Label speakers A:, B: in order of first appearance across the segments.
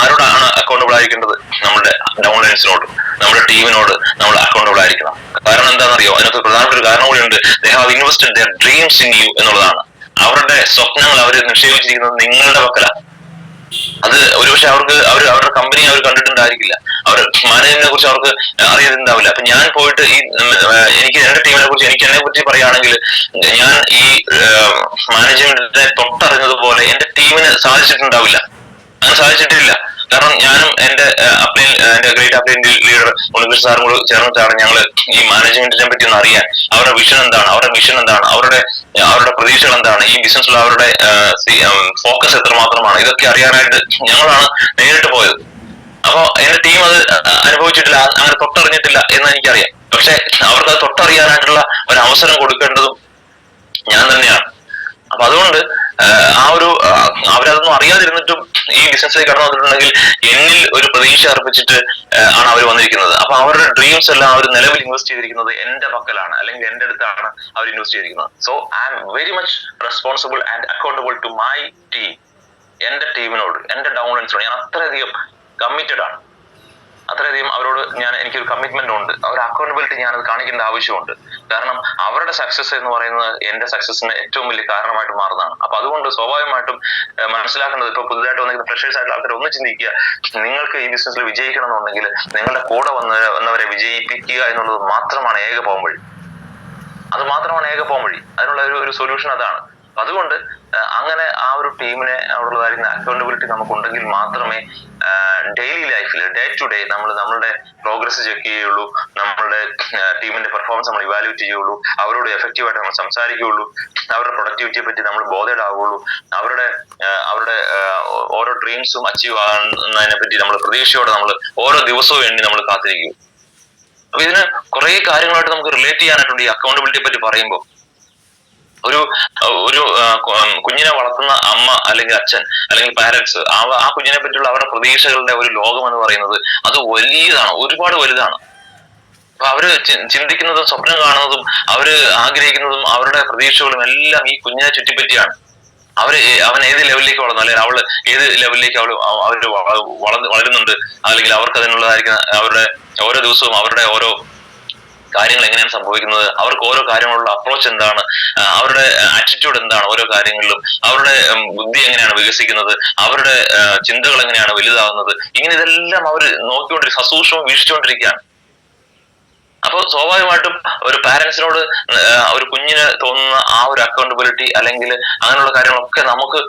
A: ആരോടാണ് അക്കൗണ്ടബിൾ ആയിരിക്കേണ്ടത്? നമ്മുടെ ഡൗൺലൈൻസിനോട്, നമ്മുടെ ടീമിനോട് നമ്മൾ അക്കൗണ്ടബിൾ ആയിരിക്കണം. കാരണം എന്താണെന്നറിയോ, അതിനകത്ത് പ്രധാനപ്പെട്ട ഒരു കാരണം കൂടിയുണ്ട്. They have invested their dreams in you എന്നുള്ളതാണ്. അവരുടെ സ്വപ്നങ്ങൾ അവർ നിക്ഷേപിച്ചിരിക്കുന്നത് നിങ്ങളുടെ പക്കലാണ്. അത് ഒരുപക്ഷെ അവരുടെ കമ്പനി അവർ കണ്ടിട്ടുണ്ടായിരിക്കില്ല, അവർ മാനേജ്മെന്റിനെ കുറിച്ച് അവർക്ക് അറിയാതുണ്ടാവില്ല. അപ്പൊ ഞാൻ പോയിട്ട് എനിക്ക് എന്റെ ടീമിനെ കുറിച്ച്, എനിക്ക് എന്നെ കുറിച്ച് പറയുകയാണെങ്കിൽ, ഞാൻ ഈ മാനേജ്മെന്റിനെ തൊട്ടറിഞ്ഞതുപോലെ എന്റെ ടീമിന് സാധിച്ചിട്ടുണ്ടാവില്ല, അങ്ങനെ സാധിച്ചിട്ടില്ല. കാരണം ഞാനും എന്റെ ഗ്രേറ്റ് അപ്ലൈൻ ലീഡർ ഉണ്ണികൃഷ്ണൻ സാറും കൂടെ ചേർന്നിട്ടാണ് ഞങ്ങൾ ഈ മാനേജ്മെന്റിനെ പറ്റി ഒന്ന് അറിയാൻ, അവരുടെ വിഷൻ എന്താണ്, അവരുടെ മിഷൻ എന്താണ്, അവരുടെ പ്രതീക്ഷകൾ എന്താണ്, ഈ ബിസിനസ്സിൽ അവരുടെ ഫോക്കസ് എത്രമാത്രമാണ്, ഇതൊക്കെ അറിയാനായിട്ട് ഞങ്ങളാണ് നേരിട്ട് പോയത്. അപ്പൊ എന്റെ ടീം അത് അനുഭവിച്ചിട്ടില്ല, അങ്ങനെ തൊട്ടറിഞ്ഞിട്ടില്ല എന്ന് എനിക്കറിയാം. പക്ഷെ അവർക്ക് അത് തൊട്ടറിയാനായിട്ടുള്ള ഒരു അവസരം കൊടുക്കേണ്ടതും ഞാൻ തന്നെയാണ്. അപ്പൊ അതുകൊണ്ട് അവരതൊന്നും അറിയാതിരുന്നിട്ടും ഈ ബിസിനസ്സിലേക്ക് കടന്നു വന്നിട്ടുണ്ടെങ്കിൽ എന്നിൽ ഒരു പ്രതീക്ഷ അർപ്പിച്ചിട്ട് ആണ് അവർ വന്നിരിക്കുന്നത്. അപ്പൊ അവരുടെ ഡ്രീംസ് എല്ലാം അവർ നിലവിൽ ഇൻവെസ്റ്റ് ചെയ്തിരിക്കുന്നത് എന്റെ പക്കലാണ്, അല്ലെങ്കിൽ എന്റെ അടുത്താണ് അവർ ഇൻവെസ്റ്റ് ചെയ്തിരിക്കുന്നത്. So I am very much responsible and accountable to my team. എന്റെ ടീമിനോട്, എന്റെ ഡൗൺലൈൻസിനോട് ഞാൻ അത്രയധികം കമ്മിറ്റഡ് ആണ്. അത്രയധികം അവരോട് എനിക്കൊരു കമ്മിറ്റ്മെന്റ് ഉണ്ട്. അവർ അക്കൗണ്ടബിലിറ്റി ഞാനത് കാണിക്കേണ്ട ആവശ്യമുണ്ട്. കാരണം അവരുടെ സക്സസ് എന്ന് പറയുന്നത് എന്റെ സക്സസിന് ഏറ്റവും വലിയ കാരണമായിട്ട് മാറുന്നതാണ്. അപ്പൊ അതുകൊണ്ട് സ്വാഭാവികമായിട്ടും മനസ്സിലാക്കേണ്ടത്, ഇപ്പൊ പുതുതായിട്ട് വന്നിരിക്കുന്ന ഫ്രഷേഴ്സ് ആയിട്ടുള്ള ആൾക്കാർ ഒന്ന് ചിന്തിക്കുക, നിങ്ങൾക്ക് ഈ ബിസിനസ്സിൽ വിജയിക്കണം എന്നുണ്ടെങ്കിൽ നിങ്ങളുടെ കൂടെ വന്നവരെ വിജയിപ്പിക്കുക എന്നുള്ളത് മാത്രമാണ് ഏക പോംവഴി. അത് മാത്രമാണ് ഏക പോംവഴി. അതിനുള്ള ഒരു സൊല്യൂഷൻ അതാണ്. അതുകൊണ്ട് അങ്ങനെ ആ ഒരു ടീമിനെ അവിടെയുള്ളതായിരിക്കുന്ന അക്കൗണ്ടബിലിറ്റി നമുക്കുണ്ടെങ്കിൽ മാത്രമേ ഡെയിലി ലൈഫിൽ, ഡേ ടു ഡേ നമ്മളുടെ പ്രോഗ്രസ് ചെക്ക് ചെയ്യുള്ളൂ, നമ്മളുടെ ടീമിന്റെ പെർഫോമൻസ് നമ്മൾ ഇവാലുവേറ്റ് ചെയ്യുള്ളൂ, അവരോട് എഫക്റ്റീവായിട്ട് നമ്മൾ സംസാരിക്കുകയുള്ളൂ, അവരുടെ പ്രൊഡക്ടിവിറ്റിയെ പറ്റി നമ്മൾ ബോധേഡ് ആവുകയുള്ളൂ, അവരുടെ ഓരോ ഡ്രീംസും അച്ചീവ് ആകുന്നതിനെ പറ്റി നമ്മൾ പ്രതീക്ഷയോടെ നമ്മൾ ഓരോ ദിവസവും എണ്ണി നമ്മൾ കാത്തിരിക്കും. അപ്പൊ ഇതിന് കുറെ കാര്യങ്ങളായിട്ട് നമുക്ക് റിലേറ്റ് ചെയ്യാനായിട്ടുണ്ട് ഈ അക്കൗണ്ടബിലിറ്റിയെ പറ്റി പറയുമ്പോൾ. ഒരു കുഞ്ഞിനെ വളർത്തുന്ന അമ്മ അല്ലെങ്കിൽ അച്ഛൻ അല്ലെങ്കിൽ പാരന്റ്സ്, ആ കുഞ്ഞിനെ പറ്റിയുള്ള അവരുടെ പ്രതീക്ഷകളുടെ ഒരു ലോകം എന്ന് പറയുന്നത് അത് വലിയതാണ്, ഒരുപാട് വലുതാണ്. അപ്പൊ അവര് ചിന്തിക്കുന്നതും സ്വപ്നം കാണുന്നതും അവര് ആഗ്രഹിക്കുന്നതും അവരുടെ പ്രതീക്ഷകളും എല്ലാം ഈ കുഞ്ഞിനെ ചുറ്റിപ്പറ്റിയാണ്. അവൻ ഏത് ലെവലിലേക്ക് വളർന്നു, അല്ലെങ്കിൽ അവള് ഏത് ലെവലിലേക്ക് അവര് വളരുന്നുണ്ട്, അല്ലെങ്കിൽ അവർക്ക് അതിനുള്ളതായിരിക്കുന്ന അവരുടെ ഓരോ ദിവസവും അവരുടെ ഓരോ കാര്യങ്ങൾ എങ്ങനെയാണ് സംഭവിക്കുന്നത്, അവർക്ക് ഓരോ കാര്യങ്ങളുള്ള അപ്രോച്ച് എന്താണ്, അവരുടെ ആറ്റിറ്റ്യൂഡ് എന്താണ് ഓരോ കാര്യങ്ങളിലും, അവരുടെ ബുദ്ധി എങ്ങനെയാണ് വികസിക്കുന്നത്, അവരുടെ ചിന്തകൾ എങ്ങനെയാണ് വലുതാവുന്നത്, ഇങ്ങനെ ഇതെല്ലാം അവർ സസൂക്ഷ്മം വീക്ഷിച്ചുകൊണ്ടിരിക്കുകയാണ്. അപ്പൊ സ്വാഭാവികമായിട്ടും ഒരു പാരന്റ്സിനോട് ഒരു കുഞ്ഞിന് തോന്നുന്ന ആ ഒരു അക്കൗണ്ടബിലിറ്റി അല്ലെങ്കിൽ അങ്ങനെയുള്ള കാര്യങ്ങളൊക്കെ നമുക്ക്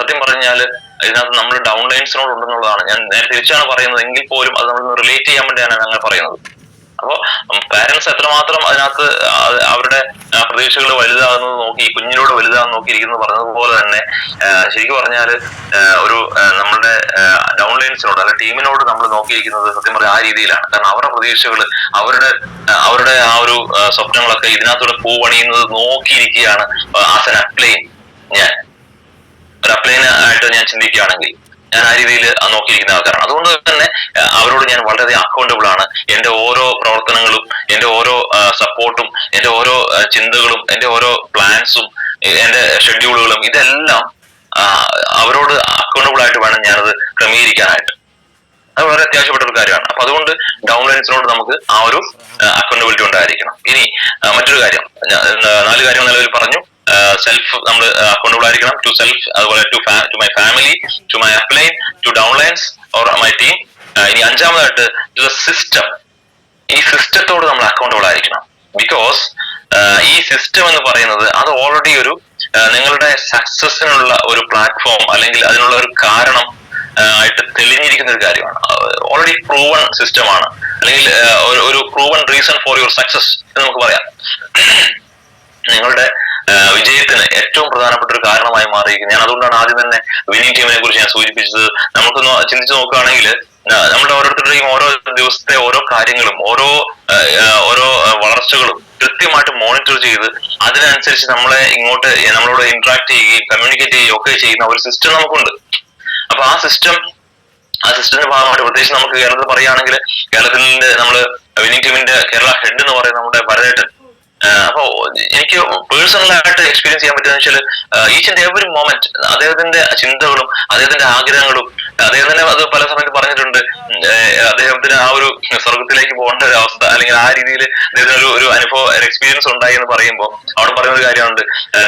A: സത്യം പറഞ്ഞാല് ഇതിനകത്ത് നമ്മൾ ഡൗൺലൈൻസിനോട് ഉണ്ടെന്നുള്ളതാണ്. ഞാൻ തിരിച്ചാണ് പറയുന്നത് എങ്കിൽ പോലും അത് നമ്മൾ റിലേറ്റ് ചെയ്യാൻ വേണ്ടിയാണ് അങ്ങനെ പറയുന്നത്. അപ്പോ പാരന്റ്സ് എത്രമാത്രം അതിനകത്ത് അവരുടെ പ്രതീക്ഷകൾ വലുതാകുന്നത് നോക്കി, കുഞ്ഞിനോട് വലുതാകുന്ന നോക്കിയിരിക്കുന്നത് പറഞ്ഞതുപോലെ തന്നെ ശരിക്കും പറഞ്ഞാല് നമ്മളുടെ ഡൗൺലൈൻസിനോട് അല്ലെ ടീമിനോട് നമ്മൾ നോക്കിയിരിക്കുന്നത് സത്യം പറഞ്ഞാൽ ആ രീതിയിലാണ്. കാരണം അവരുടെ പ്രതീക്ഷകൾ, അവരുടെ ആ ഒരു സ്വപ്നങ്ങളൊക്കെ ഇതിനകത്തൂടെ പൂവണിയുന്നത് നോക്കിയിരിക്കുകയാണ് ആസ് എൻ അപ്ലൈൻ. ഒരു അപ്ലൈൻ ആയിട്ട് ഞാൻ ചിന്തിക്കുകയാണെങ്കിൽ ഞാൻ ആ രീതിയിൽ നോക്കിയിരിക്കുന്ന ആൾക്കാരാണ്. അതുകൊണ്ട് തന്നെ അവരോട് ഞാൻ വളരെ അക്കൗണ്ടബിൾ ആണ്. എന്റെ ഓരോ പ്രവർത്തനങ്ങളും, എന്റെ ഓരോ സപ്പോർട്ടും, എന്റെ ഓരോ ചിന്തകളും, എന്റെ ഓരോ പ്ലാൻസും, എന്റെ ഷെഡ്യൂളുകളും ഇതെല്ലാം അവരോട് അക്കൗണ്ടബിൾ ആയിട്ട് വേണം ഞാനത് ക്രമീകരിക്കാനായിട്ട്. അത് വളരെ അത്യാവശ്യപ്പെട്ട ഒരു കാര്യമാണ്. അപ്പൊ അതുകൊണ്ട് ഡൗൺലൈൻസിനോട് നമുക്ക് ആ ഒരു അക്കൗണ്ടബിലിറ്റി ഉണ്ടായിരിക്കണം. ഇനി മറ്റൊരു കാര്യം, 4 കാര്യങ്ങൾ നിലവിൽ പറഞ്ഞു. സെൽഫ് നമ്മൾ അക്കൗണ്ടബിൾ ആയിരിക്കണം, ടു സെൽഫ്, അതുപോലെ to my family, to my upline, to downlines or my team. ഇനി 5ാമതായിട്ട് ടു ദ സിസ്റ്റം. ഈ സിസ്റ്റത്തോട് നമ്മൾ അക്കൗണ്ടബിൾ ആയിരിക്കണം. ബിക്കോസ് ഈ സിസ്റ്റം എന്ന് പറയുന്നത് അത് ഓൾറെഡി നിങ്ങളുടെ സക്സസിനുള്ള ഒരു പ്ലാറ്റ്ഫോം അല്ലെങ്കിൽ അതിനുള്ള ഒരു കാരണം ആയിട്ട് തെളിഞ്ഞിരിക്കുന്ന ഒരു കാര്യമാണ്. ഓൾറെഡി പ്രൂവൺ സിസ്റ്റമാണ്, അല്ലെങ്കിൽ ഒരു proven reason for your success എന്ന് നമുക്ക് പറയാം. നിങ്ങളുടെ വിജയത്തിന് ഏറ്റവും പ്രധാനപ്പെട്ട ഒരു കാരണമായി മാറിയിരിക്കും. ഞാൻ അതുകൊണ്ടാണ് ആദ്യം തന്നെ വിന്നിംഗ് ടീമിനെ കുറിച്ച് ഞാൻ സൂചിപ്പിച്ചത്. നമുക്കൊന്ന് ചിന്തിച്ചു നോക്കുകയാണെങ്കിൽ നമ്മുടെ ഓരോരുത്തരുടെയും ഓരോ ദിവസത്തെ ഓരോ കാര്യങ്ങളും ഓരോ വളർച്ചകളും കൃത്യമായിട്ട് മോണിറ്റർ ചെയ്ത് അതിനനുസരിച്ച് നമ്മളോട് ഇന്ററാക്ട് ചെയ്യുകയും കമ്മ്യൂണിക്കേറ്റ് ചെയ്യുകയും ഒക്കെ ചെയ്യുന്ന ഒരു സിസ്റ്റം നമുക്കുണ്ട്. അപ്പൊ ആ സിസ്റ്റത്തിന്റെ ഭാഗമായിട്ട് പ്രത്യേകിച്ച് നമുക്ക് കേരളത്തിൽ പറയുകയാണെങ്കിൽ കേരളത്തിന്റെ നമ്മള് വിന്നിംഗ് ടീമിന്റെ കേരള ഹെഡ് എന്ന് പറയുന്നത് നമ്മുടെ ഭരതേട്ടൻ. അപ്പൊ എനിക്ക് പേഴ്സണലായിട്ട് എക്സ്പീരിയൻസ് ചെയ്യാൻ പറ്റുന്ന വെച്ചാൽ ഈച്ച് ആൻഡ് എവറി മൊമെന്റ് അദ്ദേഹത്തിന്റെ ചിന്തകളും അദ്ദേഹത്തിന്റെ ആഗ്രഹങ്ങളും അദ്ദേഹം തന്നെ അത് പല സമയത്ത് പറഞ്ഞിട്ടുണ്ട്. അദ്ദേഹത്തിന് ആ ഒരു സ്വർഗത്തിലേക്ക് പോകേണ്ട ഒരു അവസ്ഥ, അല്ലെങ്കിൽ ആ രീതിയിൽ അദ്ദേഹത്തിന് ഒരു അനുഭവം എക്സ്പീരിയൻസ് ഉണ്ടായി എന്ന് പറയുമ്പോൾ അവിടെ പറയുന്ന ഒരു കാര്യമുണ്ട്,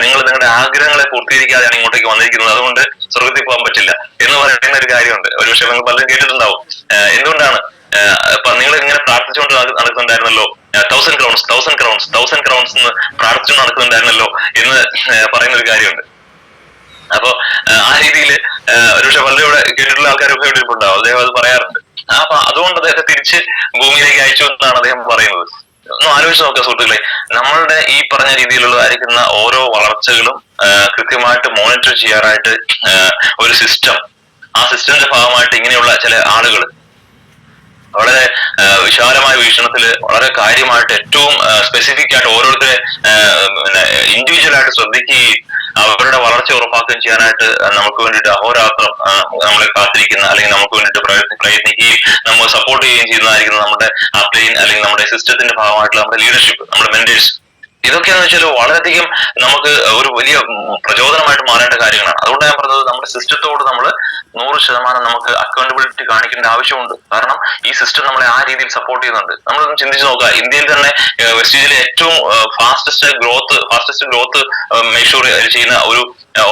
A: നിങ്ങൾ നിങ്ങളുടെ ആഗ്രഹങ്ങളെ പൂർത്തീകരിക്കാതെയാണ് ഇങ്ങോട്ടേക്ക് വന്നിരിക്കുന്നത്, അതുകൊണ്ട് സ്വർഗത്തിൽ പോകാൻ പറ്റില്ല എന്ന് പറയുന്ന ഒരു കാര്യമുണ്ട്. ഒരുപക്ഷെ നിങ്ങൾ പലരും കേട്ടിട്ടുണ്ടാവും. എന്തുകൊണ്ടാണ് നിങ്ങൾ ഇങ്ങനെ പ്രാർത്ഥിച്ചുകൊണ്ട് നടക്കുന്നുണ്ടായിരുന്നല്ലോ, 1000 crowns എന്ന് പ്രാർത്ഥിച്ചുകൊണ്ട് നടക്കുന്നുണ്ടായിരുന്നല്ലോ എന്ന് പറയുന്ന ഒരു കാര്യമുണ്ട്. അപ്പൊ ആ രീതിയിൽ ഒരുപക്ഷെ പലരും കേട്ടിട്ടുള്ള ആൾക്കാരൊക്കെ ഇവിടെ ഉണ്ടാവും. അദ്ദേഹം അത് പറയാറുണ്ട്. അപ്പൊ അതുകൊണ്ട് അദ്ദേഹത്തെ തിരിച്ച് ഭൂമിയിലേക്ക് അയച്ചു എന്നാണ് അദ്ദേഹം പറയുന്നത്. ഒന്ന് ആലോചിച്ച് നോക്കുക സുഹൃത്തുക്കളെ, നമ്മളുടെ ഈ പറഞ്ഞ രീതിയിലുള്ളതായിരിക്കുന്ന ഓരോ വളർച്ചകളും കൃത്യമായിട്ട് മോണിറ്റർ ചെയ്യാനായിട്ട് ഒരു സിസ്റ്റം, ആ സിസ്റ്റത്തിന്റെ ഭാഗമായിട്ട് ഇങ്ങനെയുള്ള ചില ആളുകൾ വളരെ വിശാലമായ വീക്ഷണത്തിൽ വളരെ കാര്യമായിട്ട് ഏറ്റവും സ്പെസിഫിക് ആയിട്ട് ഓരോരുത്തരെ ഇൻഡിവിജ്വൽ ആയിട്ട് ശ്രദ്ധിക്കുകയും അവരുടെ വളർച്ച ഉറപ്പാക്കുകയും ചെയ്യാനായിട്ട് നമുക്ക് വേണ്ടിയിട്ട് അഹോരാത്രം നമ്മളെ കാത്തിരിക്കുന്ന, അല്ലെങ്കിൽ നമുക്ക് വേണ്ടിയിട്ട് പ്രയത്നിക്കുകയും നമ്മൾ സപ്പോർട്ട് ചെയ്യുകയും ചെയ്യുന്നതായിരിക്കുന്ന നമ്മുടെ അപ്ലൈൻ അല്ലെങ്കിൽ നമ്മുടെ സിസ്റ്റത്തിന്റെ ഭാഗമായിട്ടുള്ള നമ്മുടെ ലീഡർഷിപ്പ്, നമ്മുടെ മെന്റേഴ്സ്. ഇതൊക്കെയാന്ന് വെച്ചാൽ വളരെയധികം നമുക്ക് ഒരു വലിയ പ്രചോദനമായിട്ട് മാറേണ്ട കാര്യങ്ങളാണ്. അതുകൊണ്ട് ഞാൻ പറഞ്ഞത് നമ്മുടെ സിസ്റ്റത്തോട് നമ്മൾ 100% നമുക്ക് അക്കൗണ്ടബിലിറ്റി കാണിക്കേണ്ട ആവശ്യമുണ്ട്. കാരണം ഈ സിസ്റ്റം നമ്മളെ ആ രീതിയിൽ സപ്പോർട്ട് ചെയ്യുന്നുണ്ട്. നമ്മളൊന്ന് ചിന്തിച്ച് നോക്കുക, ഇന്ത്യയിൽ തന്നെ വെസ്റ്റേജിലെ ഏറ്റവും ഫാസ്റ്റസ്റ്റ് ഗ്രോത്ത് മേക്ക് ചെയ്യുന്ന ഒരു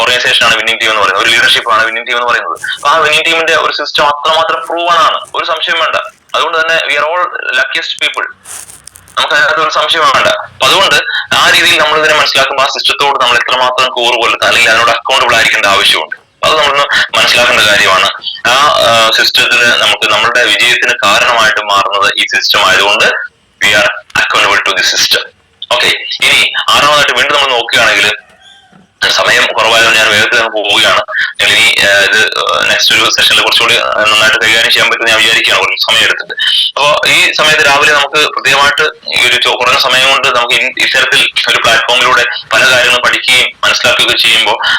A: ഓർഗനൈസേഷൻ ആണ് വിന്നിംഗ് ടീം എന്ന് പറയുന്നത്, ഒരു ലീഡർഷിപ്പ് ആണ് വിന്നിംഗ് ടീം എന്ന് പറയുന്നത്. അപ്പൊ ആ വിന്നിംഗ് ടീമിന്റെ ഒരു സിസ്റ്റം അത്രമാത്രം പ്രൂവൺ ആണ്, ഒരു സംശയം വേണ്ട. അതുകൊണ്ട് തന്നെ we are all luckiest people, നമുക്ക് അതിനകത്ത് ഒരു സംശയം വേണ്ട. അപ്പൊ അതുകൊണ്ട് ആ രീതിയിൽ നമ്മൾ ഇതിനെ മനസ്സിലാക്കുമ്പോൾ ആ സിസ്റ്റത്തോട് നമ്മൾ എത്രമാത്രം കൂറ് കൊല്ലുക, അല്ലെങ്കിൽ അതിനോട് അക്കൗണ്ടബിൾ ആയിരിക്കേണ്ട ആവശ്യമുണ്ട്. അത് നമ്മളൊന്ന് മനസ്സിലാക്കേണ്ട കാര്യമാണ്. ആ സിസ്റ്റത്തിന് നമുക്ക് നമ്മുടെ വിജയത്തിന് കാരണമായിട്ട് മാറുന്നത് ഈ സിസ്റ്റം ആയതുകൊണ്ട് we are accountable to the system. Okay, ഇനി ആറാമതായിട്ട് വീണ്ടും നമ്മൾ നോക്കുകയാണെങ്കിൽ, സമയം കുറവായതുകൊണ്ട് ഞാൻ വേഗത്തിൽ നമുക്ക് പോവുകയാണ്. ഇനി ഇത് നെക്സ്റ്റ് ഒരു സെഷനിൽ കുറച്ചുകൂടി നന്നായിട്ട് കൈകാര്യം ചെയ്യാൻ പറ്റുമെന്ന് ഞാൻ വിചാരിക്കുകയാണ്, കുറച്ച് സമയം എടുത്തിട്ട്. അപ്പോൾ ഈ സമയത്ത് രാവിലെ നമുക്ക് കൃത്യമായിട്ട് ഈ ഒരു കുറഞ്ഞ സമയം കൊണ്ട് നമുക്ക് ഇത്തരത്തിൽ ഒരു പ്ലാറ്റ്ഫോമിലൂടെ പല കാര്യങ്ങളും പഠിക്കുകയും മനസ്സിലാക്കുകയൊക്കെ ചെയ്യുമ്പോൾ